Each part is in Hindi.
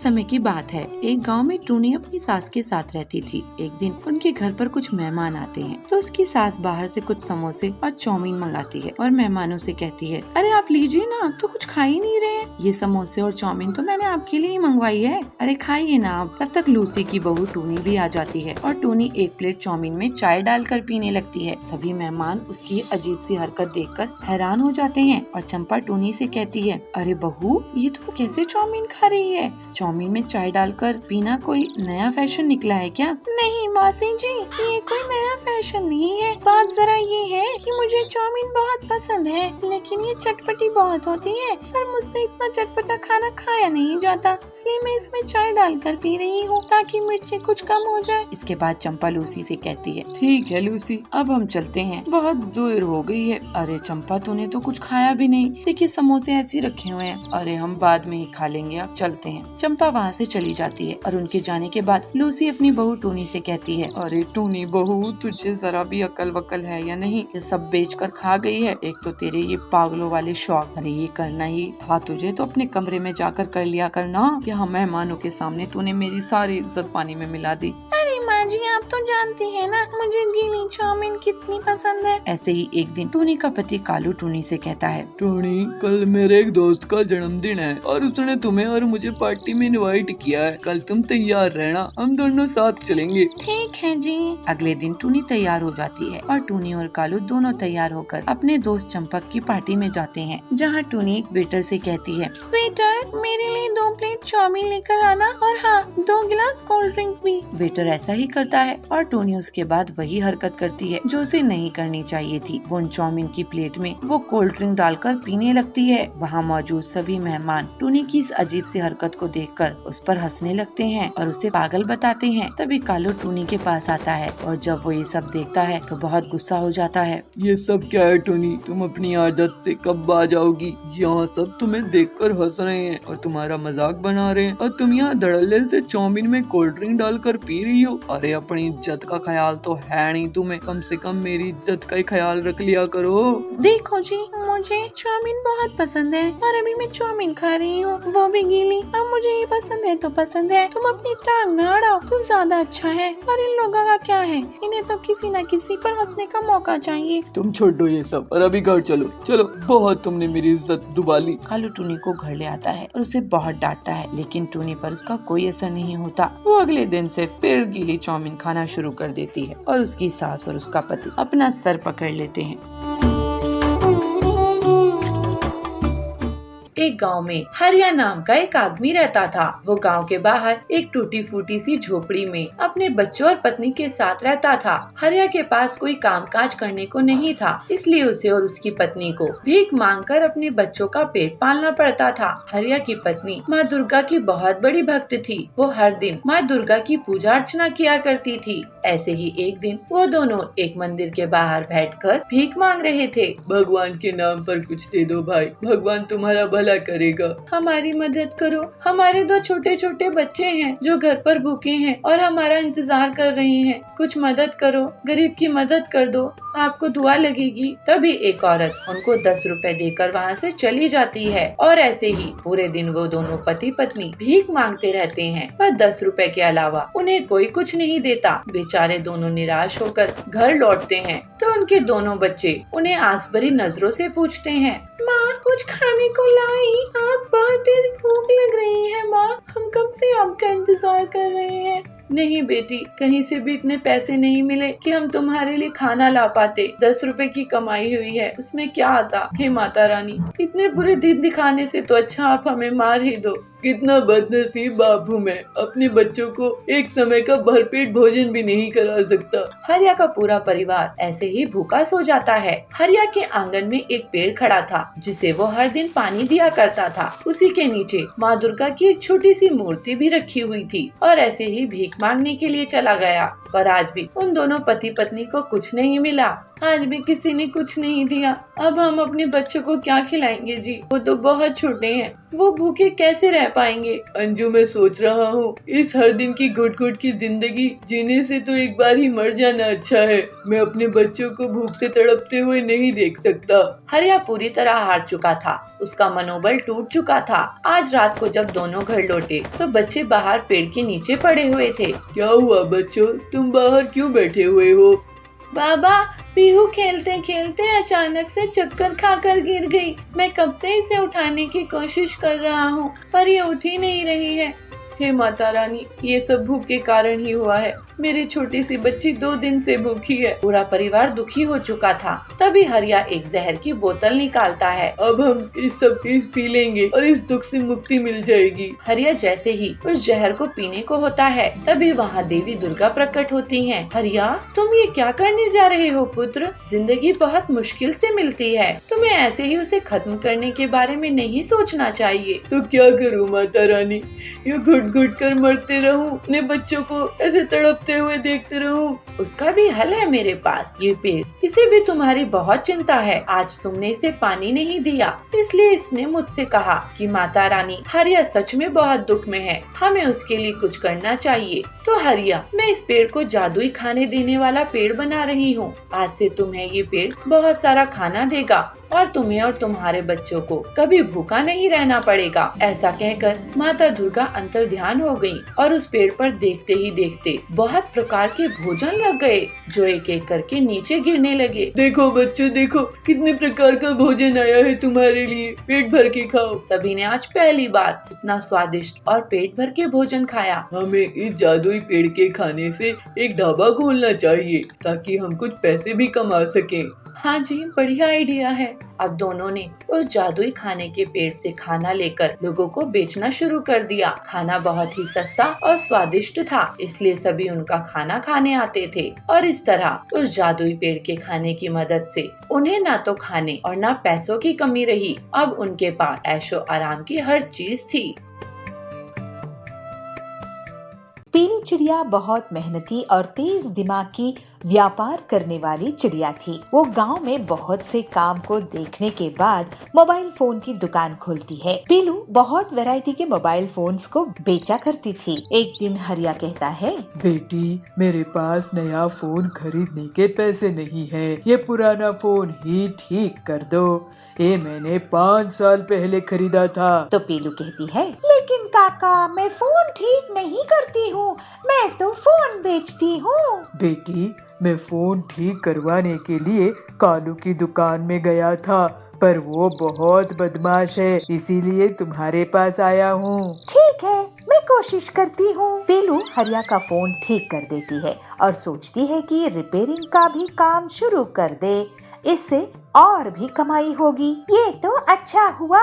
समय की बात है। एक गांव में टूनी अपनी सास के साथ रहती थी। एक दिन उनके घर पर कुछ मेहमान आते हैं तो उसकी सास बाहर से कुछ समोसे और चाउमीन मंगाती है और मेहमानों से कहती है, अरे आप लीजिए ना, आप तो कुछ खा ही नहीं रहे। ये समोसे और चाउमीन तो मैंने आपके लिए ही मंगवाई है, अरे खाइए ना आप। तब तक लूसी की बहू टूनी भी आ जाती है और टूनी एक प्लेट चाउमीन में चाय डालकर पीने लगती है। सभी मेहमान उसकी अजीब सी हरकत देखकर हैरान हो जाते हैं और चंपा टूनी से कहती है, अरे बहू, ये तो कैसे चाउमीन खा रही है? चाउमीन में चाय डालकर पीना कोई नया फैशन निकला है क्या? नहीं मौसी जी, ये कोई नया फैशन नहीं है। बात जरा ये है कि मुझे चाउमीन बहुत पसंद है, लेकिन ये चटपटी बहुत होती है और मुझसे इतना चटपटा खाना खाया नहीं जाता, इसलिए मैं इसमें चाय डालकर पी रही हूँ ताकि मिर्ची कुछ कम हो जाए। इसके बाद चंपा लूसी से कहती है, ठीक है लूसी, अब हम चलते हैं, बहुत देर हो गई है। अरे चंपा, तूने तो कुछ खाया भी नहीं, देखिए समोसे ऐसे ही रखे हुए हैं। अरे हम बाद में ही खा लेंगे, अब चलते हैं। चंपा वहाँ से चली जाती है और उनके जाने के बाद लूसी अपनी बहू टूनी से कहती है, अरे टूनी बहू, तुझे जरा भी अकल वकल है या नहीं? ये सब बेचकर खा गई है। एक तो तेरे ये पागलों वाले शौक, अरे ये करना ही था तुझे तो अपने कमरे में जाकर कर लिया करना। यहाँ मेहमानों के सामने तूने मेरी सारी इज्जत पानी में मिला दी। अरे माँ जी, आप तो जानती है ना मुझे गीली चाउमीन कितनी पसंद है। ऐसे ही एक दिन टूनी का पति कालू टूनी से कहता है, टूनी, कल मेरे एक दोस्त का जन्मदिन है और उसने तुम्हें और मुझे पार्टी में इनवाइट किया है। कल तुम तैयार रहना, हम दोनों साथ चलेंगे। ठीक है जी। अगले दिन टूनी तैयार हो जाती है और टूनी और कालू दोनों तैयार होकर अपने दोस्त चंपक की पार्टी में जाते हैं, जहाँ टूनी एक वेटर से कहती है, वेटर, मेरे लिए 2 प्लेट चाउमीन लेकर आना और हाँ, 2 गिलास कोल्ड ड्रिंक भी। वेटर ऐसा ही करता है और टूनी उसके बाद वही हरकत करती है जो उसे नहीं करनी चाहिए थी। वो उन चाउमीन की प्लेट में वो कोल्ड ड्रिंक डालकर पीने लगती है। वहाँ मौजूद सभी मेहमान टूनी की इस अजीब सी हरकत को देखकर उस पर हंसने लगते हैं और उसे पागल बताते हैं। तभी कालू टूनी के पास आता है और जब वो ये सब देखता है तो बहुत गुस्सा हो जाता है। ये सब क्या है टूनी? तुम अपनी आदत से कब आ जाओगी? यहाँ सब तुम्हें देखकर हंस रहे हैं और तुम्हारा मजाक बना रहे हैं और तुम यहाँ धड़ल्ले से चाउमीन में कोल्ड ड्रिंक डालकर पी रही हो। अरे अपनी इज्जत का ख्याल तो है नहीं तुम्हें, कम से कम मेरी इज्जत का ही ख्याल रख लिया करो। देखो जी, मुझे चाउमीन बहुत पसंद है और अभी मैं चाउमीन खा रही हूँ, वो भी गीली। अब मुझे ये पसंद है तो पसंद है, तुम अपनी टांग न अड़ाओ तो ज्यादा अच्छा है। और इन लोगों का क्या है, इन्हें तो किसी न किसी पर हंसने का मौका चाहिए। तुम छोड़ो ये सब और अभी घर चलो। चलो, बहुत तुमने मेरी इज्जत डुबा ली। कालू टूनी को घर ले आता है और उसे बहुत डांटता है, लेकिन टूनी पर उसका कोई असर नहीं होता। वो अगले दिन से फिर गीली चाउमीन खाना शुरू कर देती है और उसकी सास और उसका पति अपना सर पकड़ लेते हैं। एक गांव में हरिया नाम का एक आदमी रहता था। वो गांव के बाहर एक टूटी फूटी सी झोपड़ी में अपने बच्चों और पत्नी के साथ रहता था। हरिया के पास कोई कामकाज करने को नहीं था, इसलिए उसे और उसकी पत्नी को भीख मांगकर अपने बच्चों का पेट पालना पड़ता था। हरिया की पत्नी माँ दुर्गा की बहुत बड़ी भक्त थी। वो हर दिन माँ दुर्गा की पूजा अर्चना किया करती थी। ऐसे ही एक दिन वो दोनों एक मंदिर के बाहर बैठकर भीख मांग रहे थे। भगवान के नाम पर कुछ दे दो भाई, भगवान तुम्हारा भला करेगा। हमारी मदद करो, हमारे 2 छोटे छोटे बच्चे हैं जो घर पर भूखे हैं और हमारा इंतजार कर रहे हैं। कुछ मदद करो, गरीब की मदद कर दो, आपको दुआ लगेगी। तभी एक औरत उनको 10 रुपए देकर वहाँ से चली जाती है और ऐसे ही पूरे दिन वो दोनों पति पत्नी भीख मांगते रहते हैं, पर 10 रुपए के अलावा उन्हें कोई कुछ नहीं देता। बेचारे दोनों निराश होकर घर लौटते हैं तो उनके दोनों बच्चे उन्हें आस भरी नजरों से पूछते हैं, माँ कुछ खाने को लाई? आप बहुत देर भूख लग रही है माँ, हम कब से आपका इंतजार कर रहे हैं। नहीं बेटी, कहीं से भी इतने पैसे नहीं मिले कि हम तुम्हारे लिए खाना ला पाते। 10 रुपए की कमाई हुई है, उसमें क्या आता। हे माता रानी, इतने बुरे दिन दिखाने से तो अच्छा आप हमें मार ही दो। कितना बदनसीब बाप हूँ मैं, अपने बच्चों को एक समय का भरपेट भोजन भी नहीं करा सकता। हरिया का पूरा परिवार ऐसे ही भूखा सो जाता है। हरिया के आंगन में एक पेड़ खड़ा था जिसे वो हर दिन पानी दिया करता था। उसी के नीचे माँ दुर्गा की एक छोटी सी मूर्ति भी रखी हुई थी और ऐसे ही भीख मांगने के लिए चला गया। पर आज भी उन दोनों पति पत्नी को कुछ नहीं मिला। आज भी किसी ने कुछ नहीं दिया। अब हम अपने बच्चों को क्या खिलाएंगे जी? वो तो बहुत छोटे हैं, वो भूखे कैसे रह पाएंगे? अंजू, मैं सोच रहा हूँ इस हर दिन की घुट घुट की जिंदगी जीने से तो एक बार ही मर जाना अच्छा है। मैं अपने बच्चों को भूख से तड़पते हुए नहीं देख सकता। हरिया पूरी तरह हार चुका था, उसका मनोबल टूट चुका था। आज रात को जब दोनों घर लौटे तो बच्चे बाहर पेड़ के नीचे पड़े हुए थे। क्या हुआ बच्चों, तुम बाहर क्यों बैठे हुए हो? बाबा, पीहू खेलते खेलते अचानक से चक्कर खाकर गिर गई। मैं कब से इसे उठाने की कोशिश कर रहा हूँ पर ये उठ ही नहीं रही है। हे माता रानी, ये सब भूख के कारण ही हुआ है। मेरी छोटी सी बच्ची 2 दिन से भूखी है। पूरा परिवार दुखी हो चुका था। तभी हरिया एक जहर की बोतल निकालता है। अब हम इस सब चीज पी लेंगे और इस दुख से मुक्ति मिल जाएगी। हरिया जैसे ही उस जहर को पीने को होता है तभी वहाँ देवी दुर्गा प्रकट होती हैं। हरिया, तुम ये क्या करने जा रहे हो पुत्र? जिंदगी बहुत मुश्किल से मिलती है, तुम्हें ऐसे ही उसे खत्म करने के बारे में नहीं सोचना चाहिए। तो क्या करूँ माता रानी, ये घुट घुट कर मरते रहूं, अपने बच्चों को ऐसे तड़पते हुए देखते रहूं? उसका भी हल है मेरे पास। ये पेड़, इसे भी तुम्हारी बहुत चिंता है। आज तुमने इसे पानी नहीं दिया, इसलिए इसने मुझसे कहा कि माता रानी, हरिया सच में बहुत दुख में है, हमें उसके लिए कुछ करना चाहिए। तो हरिया, मैं इस पेड़ को जादुई खाने देने वाला पेड़ बना रही हूँ। आज से तुम्हें ये पेड़ बहुत सारा खाना देगा और तुम्हें और तुम्हारे बच्चों को कभी भूखा नहीं रहना पड़ेगा। ऐसा कहकर माता दुर्गा अंतर ध्यान हो गयी और उस पेड़ पर देखते ही देखते बहुत प्रकार के भोजन लग गए जो एक एक करके नीचे गिरने लगे। देखो बच्चों, देखो कितने प्रकार का भोजन आया है तुम्हारे लिए, पेट भर के खाओ। सभी ने आज पहली बार इतना स्वादिष्ट और पेट भर के भोजन खाया। हमें इस जादुई पेड़ के खाने से एक ढाबा खोलना चाहिए ताकि हम कुछ पैसे भी कमा सकें। हाँ जी, बढ़िया आइडिया है। अब दोनों ने उस जादुई खाने के पेड़ से खाना लेकर लोगों को बेचना शुरू कर दिया। खाना बहुत ही सस्ता और स्वादिष्ट था, इसलिए सभी उनका खाना खाने आते थे और इस तरह उस जादुई पेड़ के खाने की मदद से उन्हें ना तो खाने और ना पैसों की कमी रही। अब उनके पास ऐशो आराम की हर चीज थी। पीलू चिड़िया बहुत मेहनती और तेज दिमाग की व्यापार करने वाली चिड़िया थी। वो गांव में बहुत से काम को देखने के बाद मोबाइल फोन की दुकान खोलती है। पीलू बहुत वैरायटी के मोबाइल फोन्स को बेचा करती थी। एक दिन हरिया कहता है, बेटी, मेरे पास नया फोन खरीदने के पैसे नहीं है, ये पुराना फोन ही ठीक कर दो। ये मैंने 5 साल पहले खरीदा था। तो पीलू कहती है, लेकिन काका, मैं फोन ठीक नहीं करती हूँ, मैं तो फोन बेचती हूँ। बेटी, मैं फोन ठीक करवाने के लिए कालू की दुकान में गया था, पर वो बहुत बदमाश है, इसीलिए तुम्हारे पास आया हूँ। ठीक है, मैं कोशिश करती हूँ। पीलू हरिया का फोन ठीक कर देती है और सोचती है कि रिपेयरिंग का भी काम शुरू कर दे, इससे और भी कमाई होगी। ये तो अच्छा हुआ,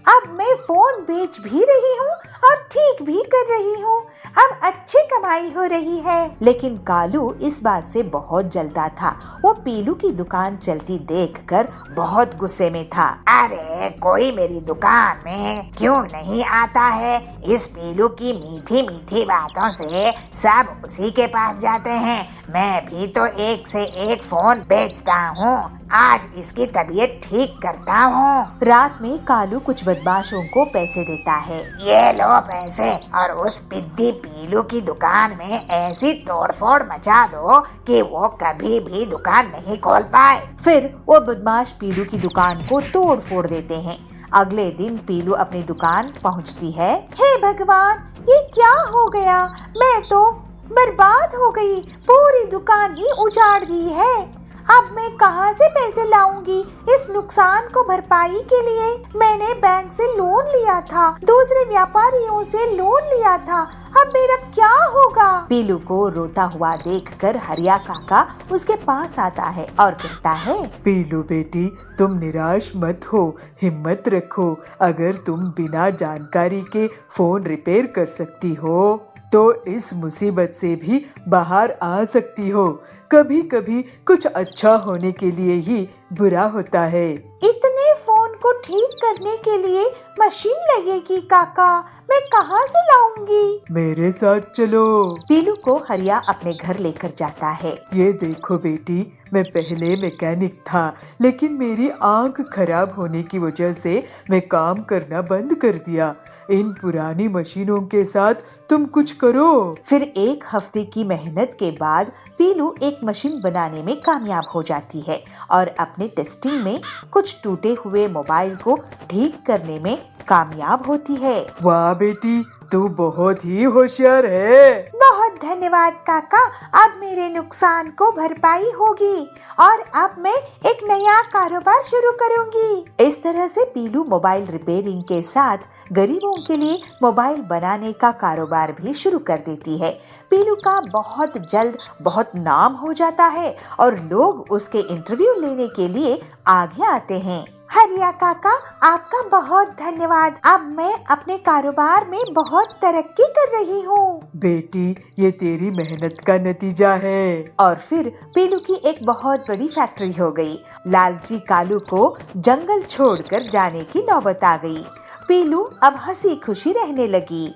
अब मैं फोन बेच भी रही हूँ और ठीक भी कर रही हूँ, अब अच्छी कमाई हो रही है। लेकिन कालू इस बात से बहुत जलता था। वो पीलू की दुकान चलती देखकर बहुत गुस्से में था। अरे, कोई मेरी दुकान में क्यों नहीं आता है? इस पीलू की मीठी मीठी बातों से सब उसी के पास जाते हैं। मैं भी तो एक से एक फोन बेचता हूँ, आज इसकी तबीयत ठीक करता हूँ। रात में कालू कुछ बदमाशों को पैसे देता है। ये लो पैसे और उस पिद्दी पीलू की दुकान में ऐसी तोड़फोड़ मचा दो कि वो कभी भी दुकान नहीं खोल पाए। फिर वो बदमाश पीलू की दुकान को तोड़ फोड़ देते हैं। अगले दिन पीलू अपनी दुकान पहुंचती है। हे भगवान, ये क्या हो गया? मैं तो बर्बाद हो गई, पूरी दुकान ही उजाड़ दी है। अब मैं कहाँ से पैसे लाऊंगी इस नुकसान को भरपाई के लिए? मैंने बैंक से लोन लिया था, दूसरे व्यापारियों से लोन लिया था, अब मेरा क्या होगा? पीलू को रोता हुआ देखकर हरिया काका उसके पास आता है और कहता है, पीलू बेटी, तुम निराश मत हो, हिम्मत रखो। अगर तुम बिना जानकारी के फोन रिपेयर कर सकती हो तो इस मुसीबत से भी बाहर आ सकती हो। कभी कभी कुछ अच्छा होने के लिए ही बुरा होता है। इतने फोन को ठीक करने के लिए मशीन लगेगी काका, मैं कहाँ से लाऊंगी? मेरे साथ चलो। पीलू को हरिया अपने घर लेकर जाता है। ये देखो बेटी, मैं पहले मैकेनिक था, लेकिन मेरी आंख खराब होने की वजह से मैं काम करना बंद कर दिया। इन पुरानी मशीनों के साथ तुम कुछ करो। फिर 1 हफ्ते की मेहनत के बाद पीलू एक मशीन बनाने में कामयाब हो जाती है और अपने टेस्टिंग में कुछ टूटे हुए मोबाइल को ठीक करने में कामयाब होती है। वाह बेटी, तू बहुत ही होशियार है। बहुत धन्यवाद काका, अब मेरे नुकसान को भरपाई होगी और अब मैं एक नया कारोबार शुरू करूंगी। इस तरह से पीलू मोबाइल रिपेयरिंग के साथ गरीबों के लिए मोबाइल बनाने का कारोबार भी शुरू कर देती है। पीलू का बहुत जल्द बहुत नाम हो जाता है और लोग उसके इंटरव्यू लेने के लिए आगे आते हैं। हरिया काका, आपका बहुत धन्यवाद। अब मैं अपने कारोबार में बहुत तरक्की कर रही हूँ। बेटी, ये तेरी मेहनत का नतीजा है। और फिर पीलू की एक बहुत बड़ी फैक्ट्री हो गई। लालची कालू को जंगल छोड़कर जाने की नौबत आ गई। पीलू अब हंसी खुशी रहने लगी।